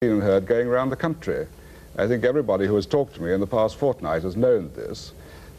seen and heard going around the country. I think everybody who has talked to me in the past fortnight has known this.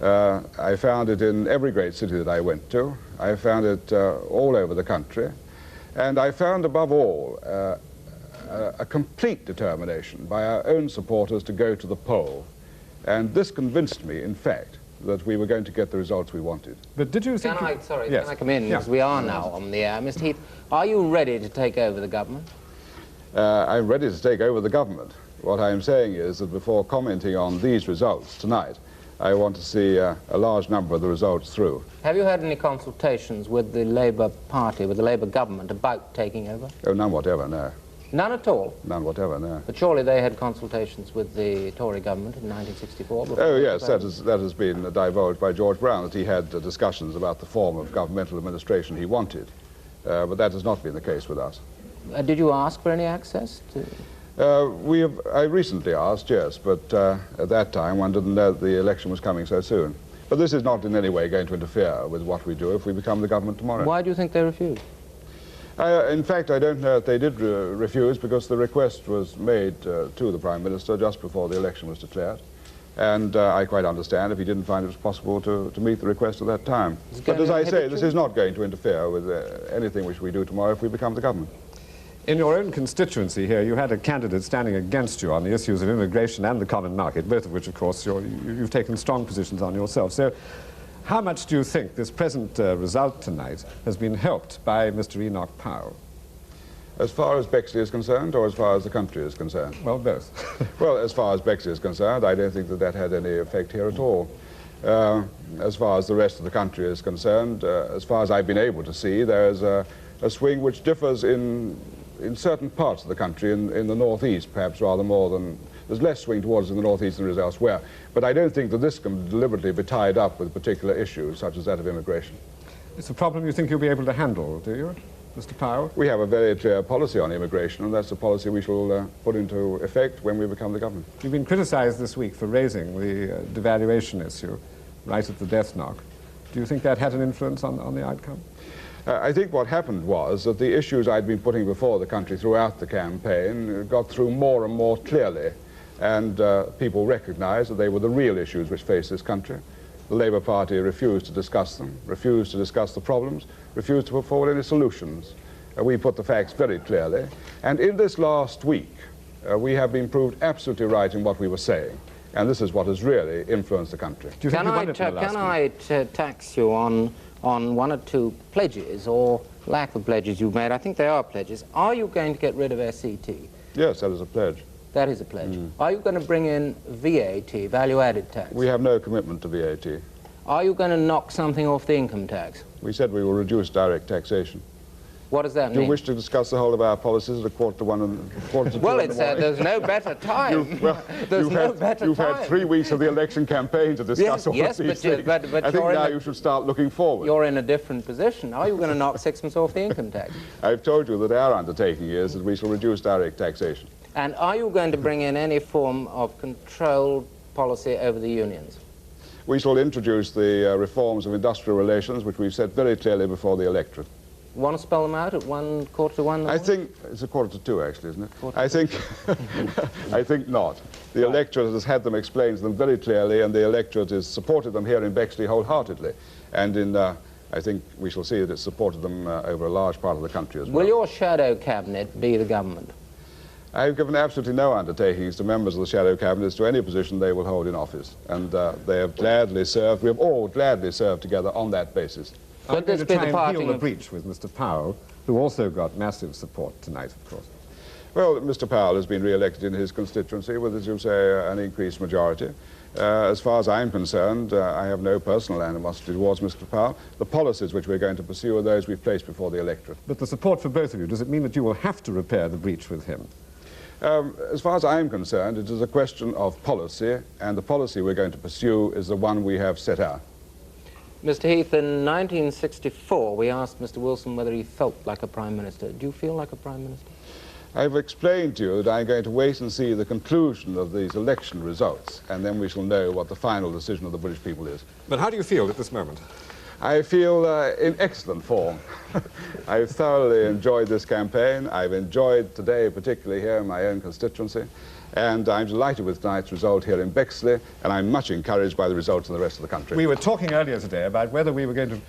I found it in every great city that I went to. I found it all over the country. And I found, above all, a complete determination by our own supporters to go to the poll. And this convinced me, in fact, that we were going to get the results we wanted. But did you think... Can I come in, Yeah. as we are now on the air? Mr. Heath, are you ready to take over the government? I'm ready to take over the government. What I'm saying is that before commenting on these results tonight, I want to see a large number of the results through. Have you had any consultations with the Labour Party, with the Labour government, about taking over? Oh, none whatever, no. None at all? None whatever, no. But surely they had consultations with the Tory government in 1964? Oh, yes, that has been divulged by George Brown, that he had discussions about the form of governmental administration he wanted. But that has not been the case with us. Did you ask for any access to... I recently asked, yes, but at that time one didn't know that the election was coming so soon. But this is not in any way going to interfere with what we do if we become the government tomorrow. Why do you think they refused? In fact, I don't know if they did refuse, because the request was made to the Prime Minister just before the election was declared. And I quite understand if he didn't find it was possible to meet the request at that time. But as I say, this is not going to interfere with anything which we do tomorrow if we become the government. In your own constituency here, you had a candidate standing against you on the issues of immigration and the common market, both of which, of course, you've taken strong positions on yourself. So how much do you think this present result tonight has been helped by Mr. Enoch Powell? As far as Bexley is concerned, or as far as the country is concerned? Well, both. Well, as far as Bexley is concerned, I don't think that that had any effect here at all. As far as the rest of the country is concerned, as far as I've been able to see, there's a swing which differs in certain parts of the country, in the northeast perhaps rather more than... There's less swing towards in the northeast than there is elsewhere. But I don't think that this can deliberately be tied up with particular issues such as that of immigration. It's a problem you think you'll be able to handle, do you, Mr. Powell? We have a very clear policy on immigration, and that's a policy we shall put into effect when we become the government. You've been criticized this week for raising the devaluation issue right at the death knock. Do you think that had an influence on the outcome? I think what happened was that the issues I'd been putting before the country throughout the campaign got through more and more clearly, and people recognized that they were the real issues which faced this country. The Labour Party refused to discuss them, refused to discuss the problems, refused to put forward any solutions. We put the facts very clearly, and in this last week we have been proved absolutely right in what we were saying, and this is what has really influenced the country. Can I tax you on one or two pledges, or lack of pledges you've made? I think they are pledges. Are you going to get rid of SET? Yes, that is a pledge. That is a pledge. Are you going to bring in VAT, value-added tax? We have no commitment to VAT. Are you going to knock something off the income tax? We said we will reduce direct taxation. What does that Do mean? you wish to discuss the whole of our policies at 1:45 and 1:45? Well, there's no better time. You've had 3 weeks of the election campaign to discuss all of these things. But I think now you should start looking forward. You're in a different position. Are you going to knock sixpence off the income tax? I've told you that our undertaking is that we shall reduce direct taxation. And are you going to bring in any form of controlled policy over the unions? We shall introduce the reforms of industrial relations, which we've said very clearly before the electorate. Want to spell them out at 1:45? I think it's 1:45, actually, isn't it? I think not. The electorate has had them explained to them very clearly, and the electorate has supported them here in Bexley wholeheartedly. And I think we shall see that it's supported them over a large part of the country as well. Will your shadow cabinet be the government? I've given absolutely no undertakings to members of the shadow cabinet as to any position they will hold in office, and they have gladly served. We have all gladly served together on that basis. I'm going to try and heal the breach with Mr. Powell, who also got massive support tonight, of course. Well, Mr. Powell has been re-elected in his constituency with, as you say, an increased majority. As far as I'm concerned, I have no personal animosity towards Mr. Powell. The policies which we're going to pursue are those we've placed before the electorate. But the support for both of you, does it mean that you will have to repair the breach with him? As far as I'm concerned, it is a question of policy, and the policy we're going to pursue is the one we have set out. Mr. Heath, in 1964, we asked Mr. Wilson whether he felt like a Prime Minister. Do you feel like a Prime Minister? I've explained to you that I'm going to wait and see the conclusion of these election results, and then we shall know what the final decision of the British people is. But how do you feel at this moment? I feel in excellent form. I've thoroughly enjoyed this campaign. I've enjoyed today, particularly here in my own constituency, and I'm delighted with tonight's result here in Bexley, and I'm much encouraged by the results in the rest of the country. We were talking earlier today about whether we were going to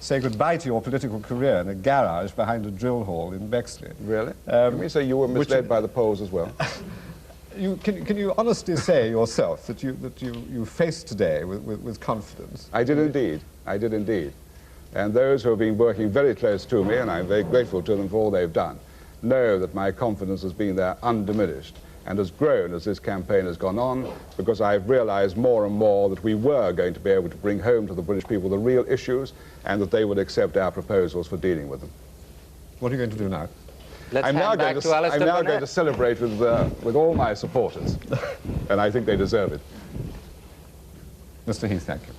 say goodbye to your political career in a garage behind a drill hall in Bexley. Really? Can we say you were misled by the polls as well? Can you honestly say yourself that you faced today with confidence? I did indeed. I did indeed. And those who have been working very close to me, and I'm very grateful to them for all they've done, know that my confidence has been there undiminished and has grown as this campaign has gone on, because I've realized more and more that we were going to be able to bring home to the British people the real issues, and that they would accept our proposals for dealing with them. What are you going to do now? Let's hand back to Alistair I'm now Burnett. going to celebrate with all my supporters, and I think they deserve it. Mr. Heath, thank you.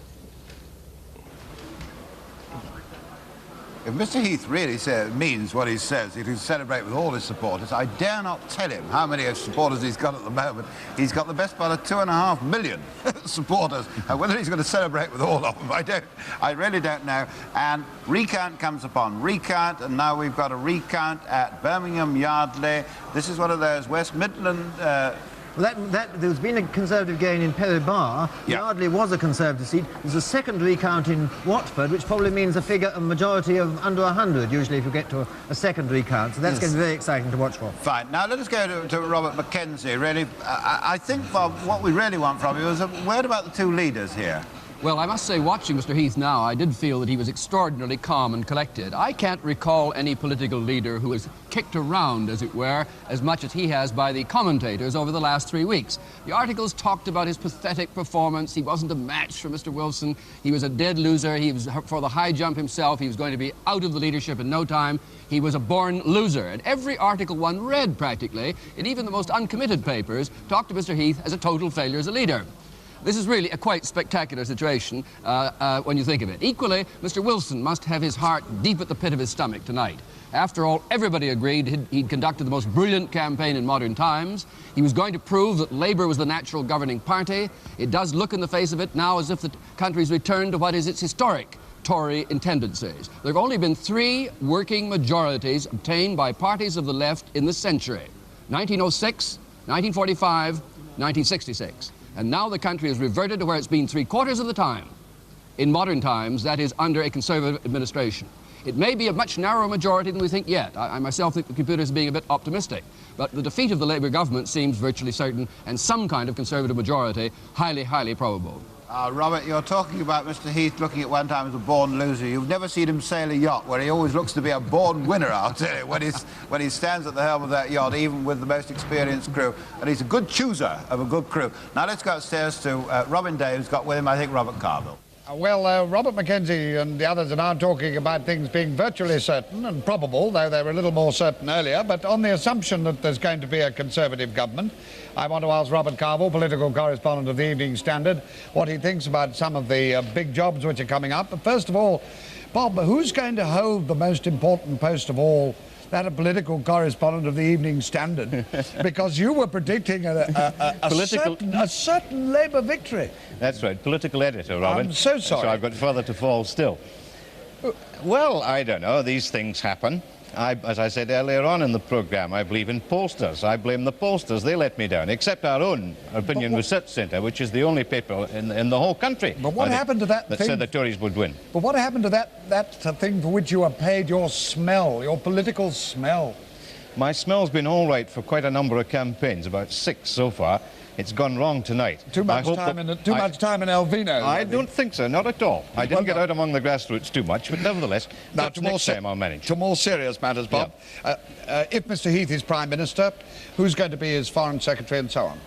If Mr. Heath really means what he says, he can celebrate with all his supporters. I dare not tell him how many supporters he's got at the moment. He's got the best part of 2.5 million supporters. And whether he's going to celebrate with all of them, I really don't know. And recount comes upon recount, and now we've got a recount at Birmingham Yardley. This is one of those West Midland... Well, there's been a Conservative gain in Perry Bar. Yeah. Yardley was a Conservative seat. There's a second recount in Watford, which probably means a figure, a majority of under 100, usually, if you get to a second recount. So that's going to be very exciting to watch for. Fine. Now, let us go to Robert Mackenzie, really. I think, Bob, what we really want from you is a word about the two leaders here. Well, I must say, watching Mr. Heath now, I did feel that he was extraordinarily calm and collected. I can't recall any political leader who has kicked around, as it were, as much as he has by the commentators over the last 3 weeks. The articles talked about his pathetic performance. He wasn't a match for Mr. Wilson. He was a dead loser. He was for the high jump himself. He was going to be out of the leadership in no time. He was a born loser. And every article one read, practically, in even the most uncommitted papers, talked to Mr. Heath as a total failure as a leader. This is really a quite spectacular situation when you think of it. Equally, Mr. Wilson must have his heart deep at the pit of his stomach tonight. After all, everybody agreed he'd conducted the most brilliant campaign in modern times. He was going to prove that Labour was the natural governing party. It does look in the face of it now as if the country's returned to what is its historic Tory tendencies. There have only been 3 working majorities obtained by parties of the left in this century: 1906, 1945, 1966. And now the country has reverted to where it's been 3/4 of the time. In modern times, that is under a Conservative administration. It may be a much narrower majority than we think yet. I myself think the computers are being a bit optimistic. But the defeat of the Labour government seems virtually certain, and some kind of Conservative majority highly, highly probable. Robert, you're talking about Mr. Heath looking at one time as a born loser. You've never seen him sail a yacht where he always looks to be a born winner, I'll tell you, when he stands at the helm of that yacht, even with the most experienced crew. And he's a good chooser of a good crew. Now let's go upstairs to Robin Day, who's got with him, I think, Robert Carville. Well, Robert Mackenzie and the others are now talking about things being virtually certain and probable, though they were a little more certain earlier. But on the assumption that there's going to be a Conservative government, I want to ask Robert Carville, political correspondent of the Evening Standard, what he thinks about some of the big jobs which are coming up. But first of all, Bob, who's going to hold the most important post of all, that a political correspondent of the Evening Standard? Because you were predicting a certain Labour victory. That's right, political editor, Robin. I'm so sorry. So I've got further to fall still. Well, I don't know, these things happen. As I said earlier on in the programme, I believe in pollsters. I blame the pollsters, they let me down, except our own Opinion Research Centre, which is the only paper in the whole country. But what happened to that that thing? said the Tories would win. But what happened to that thing for which you were paid, your smell, your political smell? My smell's been all right for quite a number of campaigns, about 6 so far. It's gone wrong tonight. Too much time in Elvino. I don't think so, not at all. I didn't get out among the grassroots too much, but nevertheless, now, next time I'll manage. To more serious matters, Bob. Yeah. If Mr. Heath is Prime Minister, who's going to be his Foreign Secretary and so on?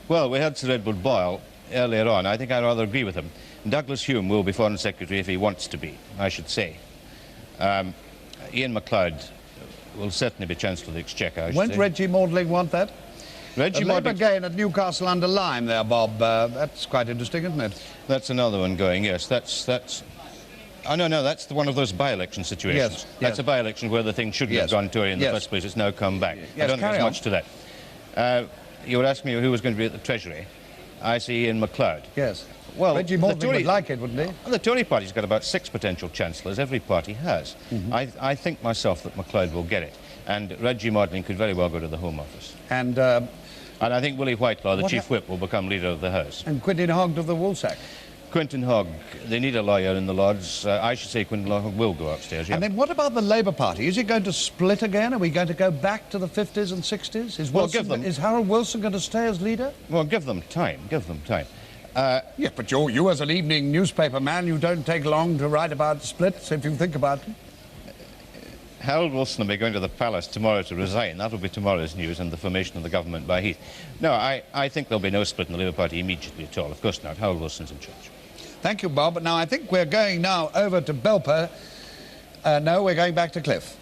Well, we heard Sir Edward Boyle earlier on. I think I rather agree with him. Douglas Hume will be Foreign Secretary if he wants to be, I should say. Ian MacLeod will certainly be Chancellor of the Exchequer, I should Won't say. Reggie Maudling want that? Reggie Labour Maudling gain at Newcastle under Lyme there, Bob. That's quite interesting, isn't it? That's another one going, yes. That's... Oh, no, that's one of those by-election situations. Yes, that's a by-election where the thing shouldn't have gone Tory in the first place. It's now come back. Yes, I don't think there's much to that. You were asking me who was going to be at the Treasury. I see Ian MacLeod. Yes. Well, Reggie Morgan would like it, wouldn't he? Well, the Tory party's got about 6 potential chancellors. Every party has. I think myself that MacLeod will get it. And Reggie Morgan could very well go to the Home Office. And I think Willie Whitelaw, the Chief Whip, will become Leader of the House. And Quintin Hogg to the Woolsack. Quintin Hogg, they need a lawyer in the Lords. I should say Quintin Hogg will go upstairs, yeah. And then what about the Labour Party? Is it going to split again? Are we going to go back to the 50s and 60s? Is Harold Wilson going to stay as leader? Well, give them time, give them time. Yeah, but you as an evening newspaper man, you don't take long to write about splits if you think about it. Harold Wilson will be going to the palace tomorrow to resign. That'll be tomorrow's news, and the formation of the government by Heath. No, I think there'll be no split in the Labour Party immediately at all. Of course not. Harold Wilson's in charge. Thank you, Bob. Now, I think we're going now over to Belper. No, we're going back to Cliff.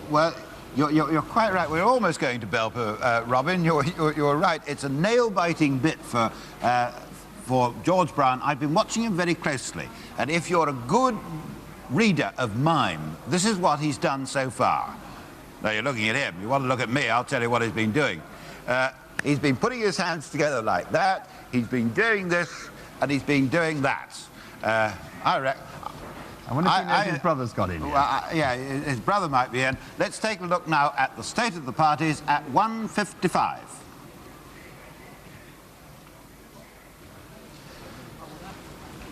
Well, you're quite right. We're almost going to Belper, Robin. You're right. It's a nail-biting bit for George Brown. I've been watching him very closely, and if you're a good reader of mime, this is what he's done so far. Now, you're looking at him. You want to look at me, I'll tell you what he's been doing. He's been putting his hands together like that. He's been doing this, and he's been doing that. I wonder if his brother's got in. Yeah, his brother might be in. Let's take a look now at the state of the parties at 1:55.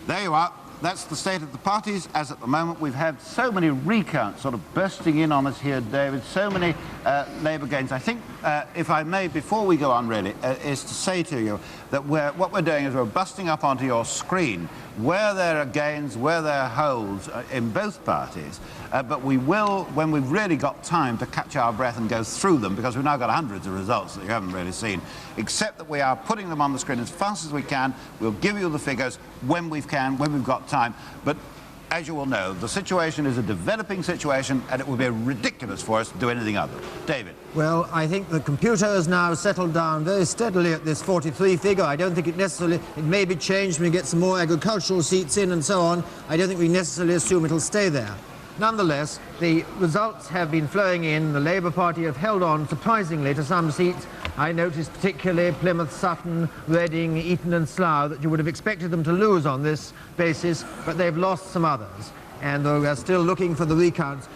There you are. That's the state of the parties as at the moment. We've had so many recounts sort of bursting in on us here, David, so many Labour gains. I think, if I may, before we go on really, is to say to you that what we're doing is we're busting up onto your screen where there are gains, where there are holds in both parties, but we will, when we've really got time to catch our breath and go through them, because we've now got hundreds of results that you haven't really seen, except that we are putting them on the screen as fast as we can. We'll give you the figures when we've got time. But as you will know, the situation is a developing situation, and it would be ridiculous for us to do anything other. David. Well, I think the computer has now settled down very steadily at this 43 figure. I don't think it may be changed when we get some more agricultural seats in and so on. I don't think we necessarily assume it'll stay there. Nonetheless, the results have been flowing in. The Labour Party have held on, surprisingly, to some seats. I noticed particularly Plymouth, Sutton, Reading, Eton and Slough, that you would have expected them to lose on this basis, but they've lost some others. And though we're still looking for the recounts,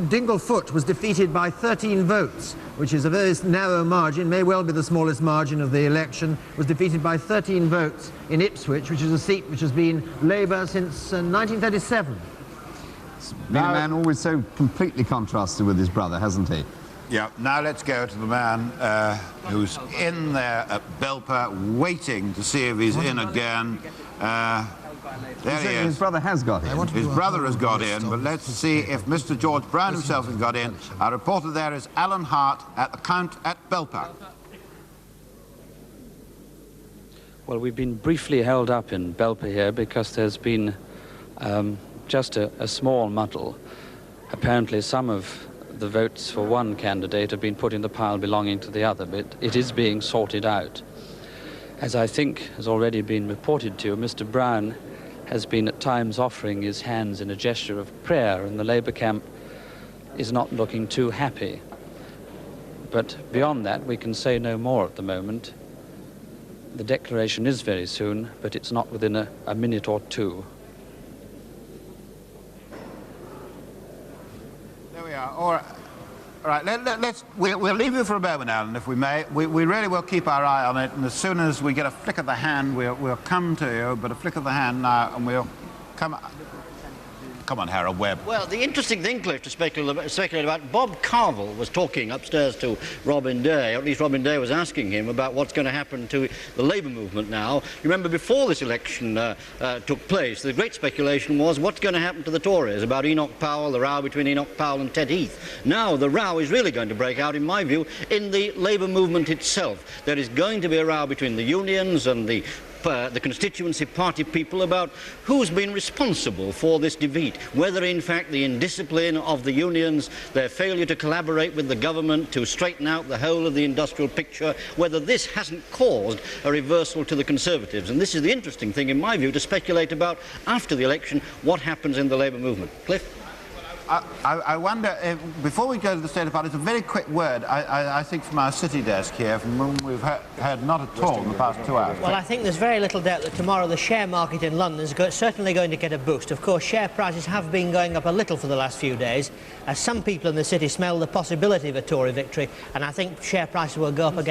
Dinglefoot was defeated by 13 votes, which is a very narrow margin, may well be the smallest margin of the election, was defeated by 13 votes in Ipswich, which is a seat which has been Labour since 1937. Been a man always so completely contrasted with his brother, hasn't he? Yeah, now let's go to the man who's in there at Belper, waiting to see if he's in again. There he is. His brother has got in. His brother has got in, but let's see if Mr. George Brown himself has got in. Our reporter there is Alan Hart at the count at Belper. Well, we've been briefly held up in Belper here because there's been just a small muddle. Apparently some of the votes for one candidate have been put in the pile belonging to the other, but it is being sorted out. As I think has already been reported to you, Mr. Brown has been at times offering his hands in a gesture of prayer, and the Labour camp is not looking too happy. But beyond that, we can say no more at the moment. The declaration is very soon, but it's not within a minute or two. There we are. All right, we'll leave you for a moment, Alan, if we may. We really will keep our eye on it, and as soon as we get a flick of the hand, we'll come to you, but a flick of the hand now, and we'll come... Come on, Harold Webb. Well, the interesting thing, Cliff, to speculate about, Bob Carville was talking upstairs to Robin Day, or at least Robin Day was asking him about what's going to happen to the Labour movement now. You remember before this election took place, the great speculation was what's going to happen to the Tories, about Enoch Powell, the row between Enoch Powell and Ted Heath. Now the row is really going to break out, in my view, in the Labour movement itself. There is going to be a row between the unions and the constituency party people about who's been responsible for this defeat, whether in fact the indiscipline of the unions, their failure to collaborate with the government to straighten out the whole of the industrial picture, whether this hasn't caused a reversal to the Conservatives. And this is the interesting thing, in my view, to speculate about after the election what happens in the Labour movement. Cliff? I wonder, before we go to the state of parties, a very quick word, I think, from our city desk here, from whom we've heard not at all in the past 2 hours. Well, I think there's very little doubt that tomorrow the share market in London is certainly going to get a boost. Of course, share prices have been going up a little for the last few days, as some people in the city smell the possibility of a Tory victory, and I think share prices will go up again.